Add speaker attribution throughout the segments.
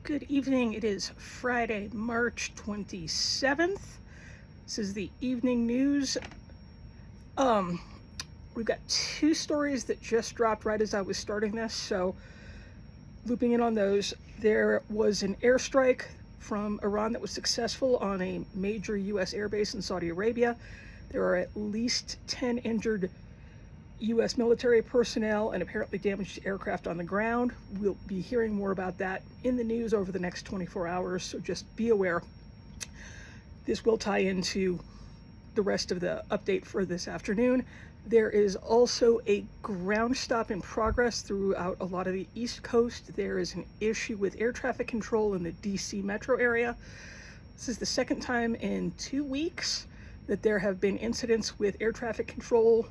Speaker 1: Good evening. It is Friday, March 27th. This is the evening news. We've got two stories that just dropped right as I was starting this, so looping in on those. There was an airstrike from Iran that was successful on a major U.S. airbase in Saudi Arabia. There are at least 10 injured U.S. military personnel and apparently damaged aircraft on the ground. We'll be hearing more about that in the news over the next 24 hours, so just be aware. This will tie into the rest of the update for this afternoon. There is also a ground stop in progress throughout a lot of the East Coast. There is an issue with air traffic control in the DC metro area. This is the second time in 2 weeks that there have been incidents with air traffic control.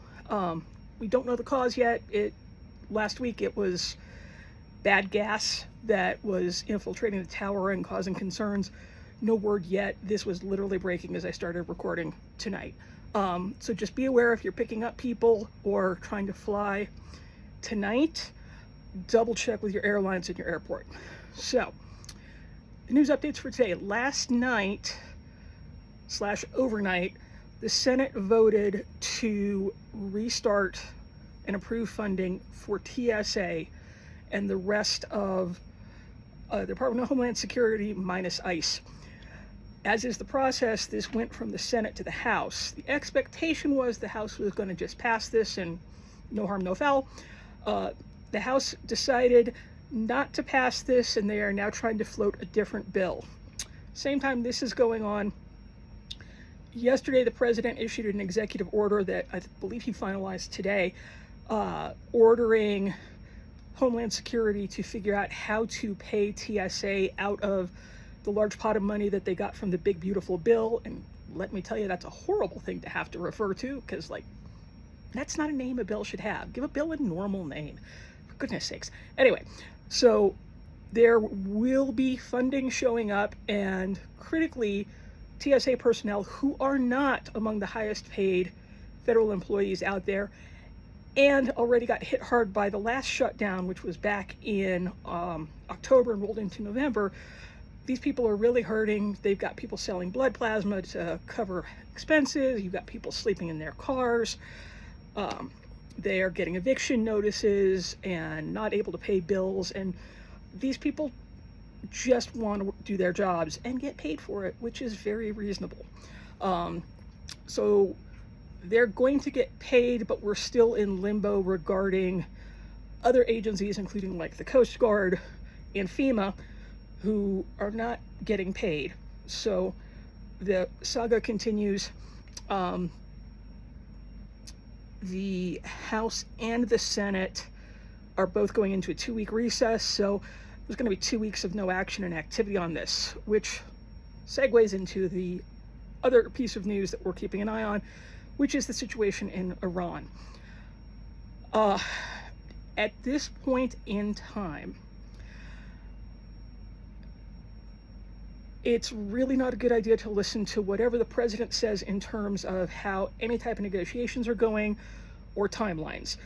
Speaker 1: We don't know the cause yet. Last week it was bad gas that was infiltrating the tower and causing concerns. No word yet. This was literally breaking as I started recording tonight. So just be aware if you're picking up people or trying to fly tonight, double check with your airlines and your airport. So, the news updates for today. Last night / overnight, the Senate voted to restart and approve funding for TSA and the rest of the Department of Homeland Security minus ICE. As is the process, this went from the Senate to the House. The expectation was the House was going to just pass this and no harm, no foul. The House decided not to pass this, and they are now trying to float a different bill. Same time this is going on, yesterday the president issued an executive order that I believe he finalized today, ordering Homeland Security to figure out how to pay TSA out of the large pot of money that they got from the big beautiful bill. And let me tell you, that's a horrible thing to have to refer to, because that's not a name a bill should have. Give a bill a normal name, for goodness sakes. Anyway, so there will be funding showing up, and critically, TSA personnel who are not among the highest paid federal employees out there and already got hit hard by the last shutdown, which was back in October and rolled into November. These people are really hurting. They've got people selling blood plasma to cover expenses. You've got people sleeping in their cars. They are getting eviction notices and not able to pay bills. And these people just want to do their jobs and get paid for it, which is very reasonable. So they're going to get paid, but we're still in limbo regarding other agencies, including like the Coast Guard and FEMA, who are not getting paid. So the saga continues. The House and the Senate are both going into a 2-week recess, so there's going to be 2 weeks of no action and activity on this, which segues into the other piece of news that we're keeping an eye on, which is the situation in Iran. At this point in time, it's really not a good idea to listen to whatever the president says in terms of how any type of negotiations are going or timelines.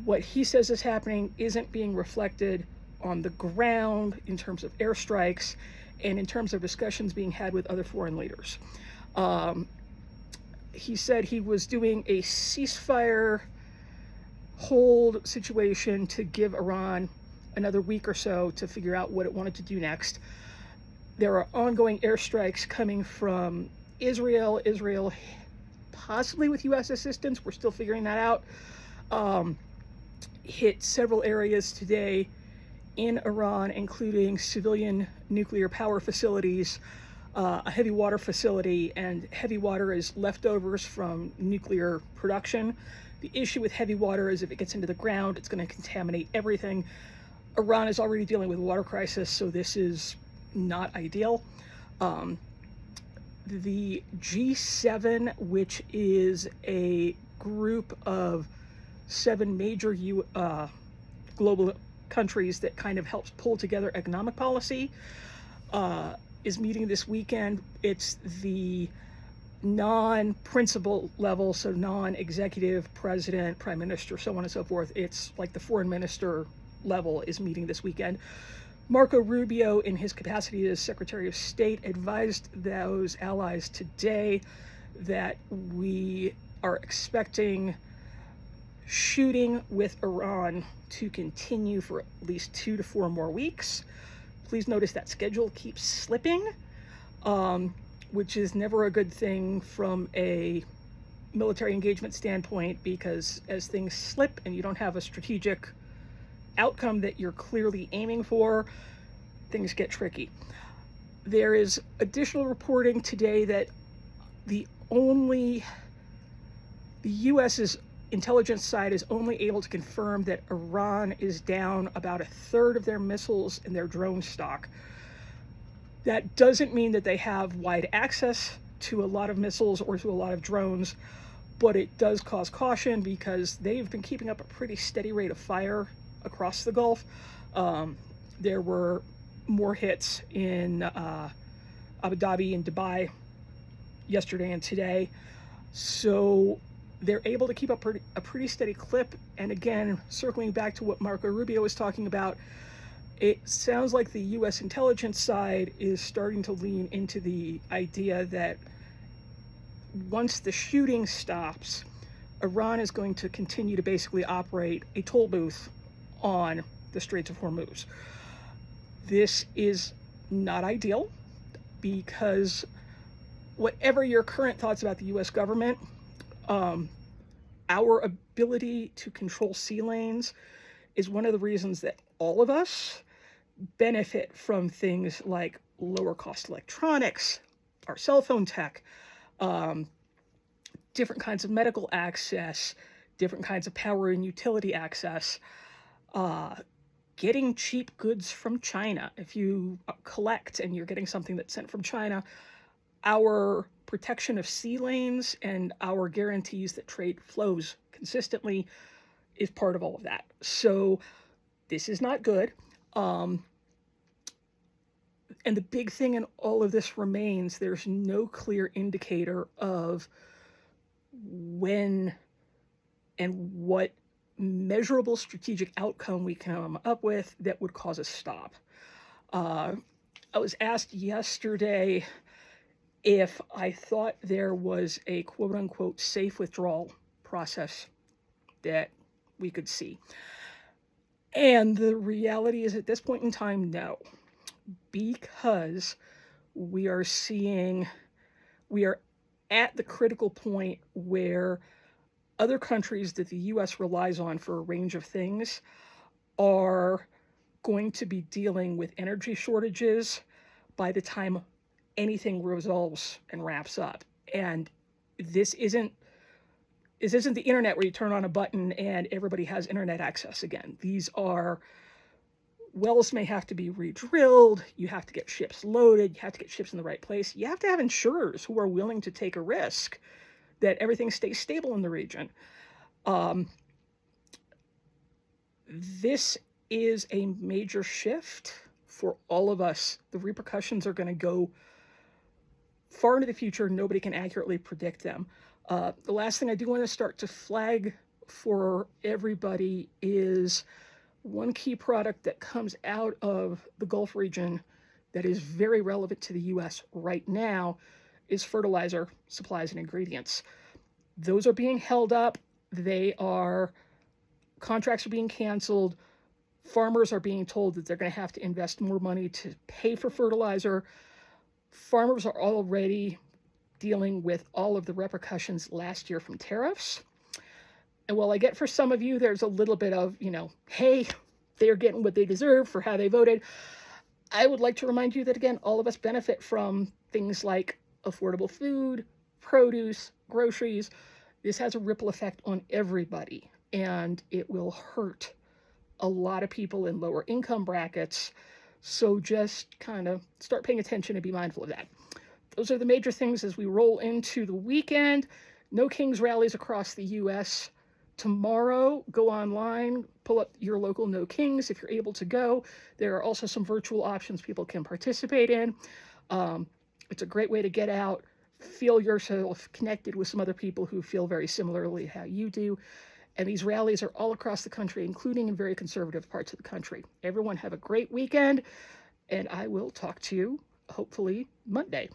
Speaker 1: What he says is happening isn't being reflected on the ground in terms of airstrikes and in terms of discussions being had with other foreign leaders. He said he was doing a ceasefire hold situation to give Iran another week or so to figure out what it wanted to do next. There are ongoing airstrikes coming from Israel, possibly with U.S. assistance. We're still figuring that out. Hit several areas today in Iran, including civilian nuclear power facilities, a heavy water facility, and heavy water is leftovers from nuclear production. The issue with heavy water is if it gets into the ground, it's going to contaminate everything. Iran is already dealing with a water crisis, so this is not ideal. The G7, which is a group of 7 major global countries that kind of helps pull together economic policy, is meeting this weekend. It's the non-principal level, so non-executive, president, prime minister, so on and so forth. It's like the foreign minister level is meeting this weekend. Marco Rubio, in his capacity as Secretary of State, advised those allies today that we are expecting shooting with Iran to continue for at least 2 to 4 more weeks. Please notice that schedule keeps slipping, which is never a good thing from a military engagement standpoint, because as things slip and you don't have a strategic outcome that you're clearly aiming for, things get tricky. There is additional reporting today that the U.S.'s intelligence side is only able to confirm that Iran is down about 1/3 of their missiles and their drone stock. That doesn't mean that they have wide access to a lot of missiles or to a lot of drones, but it does cause caution because they've been keeping up a pretty steady rate of fire across the Gulf. There were more hits in Abu Dhabi and Dubai yesterday and today. So they're able to keep up a pretty steady clip. And again, circling back to what Marco Rubio was talking about, it sounds like the U.S. intelligence side is starting to lean into the idea that once the shooting stops, Iran is going to continue to basically operate a toll booth on the Straits of Hormuz. This is not ideal because whatever your current thoughts about the U.S. government, our ability to control sea lanes is one of the reasons that all of us benefit from things like lower cost electronics, our cell phone tech, different kinds of medical access, different kinds of power and utility access, getting cheap goods from China. If you collect and you're getting something that's sent from China, our protection of sea lanes and our guarantees that trade flows consistently is part of all of that. So this is not good. And the big thing in all of this remains, there's no clear indicator of when and what measurable strategic outcome we come up with that would cause a stop. I was asked yesterday if I thought there was a quote-unquote safe withdrawal process that we could see. And the reality is, at this point in time, no. Because we are at the critical point where other countries that the U.S. relies on for a range of things are going to be dealing with energy shortages by the time anything resolves and wraps up. And this isn't the internet where you turn on a button and everybody has internet access again. These are wells may have to be re-drilled. You have to get ships loaded. You have to get ships in the right place. You have to have insurers who are willing to take a risk that everything stays stable in the region. This is a major shift for all of us. The repercussions are going to go far into the future. Nobody can accurately predict them. The last thing I do want to start to flag for everybody is one key product that comes out of the Gulf region that is very relevant to the U.S. right now is fertilizer supplies and ingredients. Those are being held up. Contracts are being canceled. Farmers are being told that they're going to have to invest more money to pay for fertilizer. Farmers are already dealing with all of the repercussions last year from tariffs. And while I get for some of you, there's a little bit of, hey, they're getting what they deserve for how they voted. I would like to remind you that, again, all of us benefit from things like affordable food, produce, groceries. This has a ripple effect on everybody, and it will hurt a lot of people in lower income brackets. So just kind of start paying attention and be mindful of that. Those are the major things as we roll into the weekend. No Kings rallies across the U.S. Tomorrow, go online, pull up your local No Kings if you're able to go. There are also some virtual options people can participate in. It's a great way to get out, feel yourself connected with some other people who feel very similarly how you do, And these rallies are all across the country, including in very conservative parts of the country. Everyone have a great weekend, and I will talk to you hopefully Monday.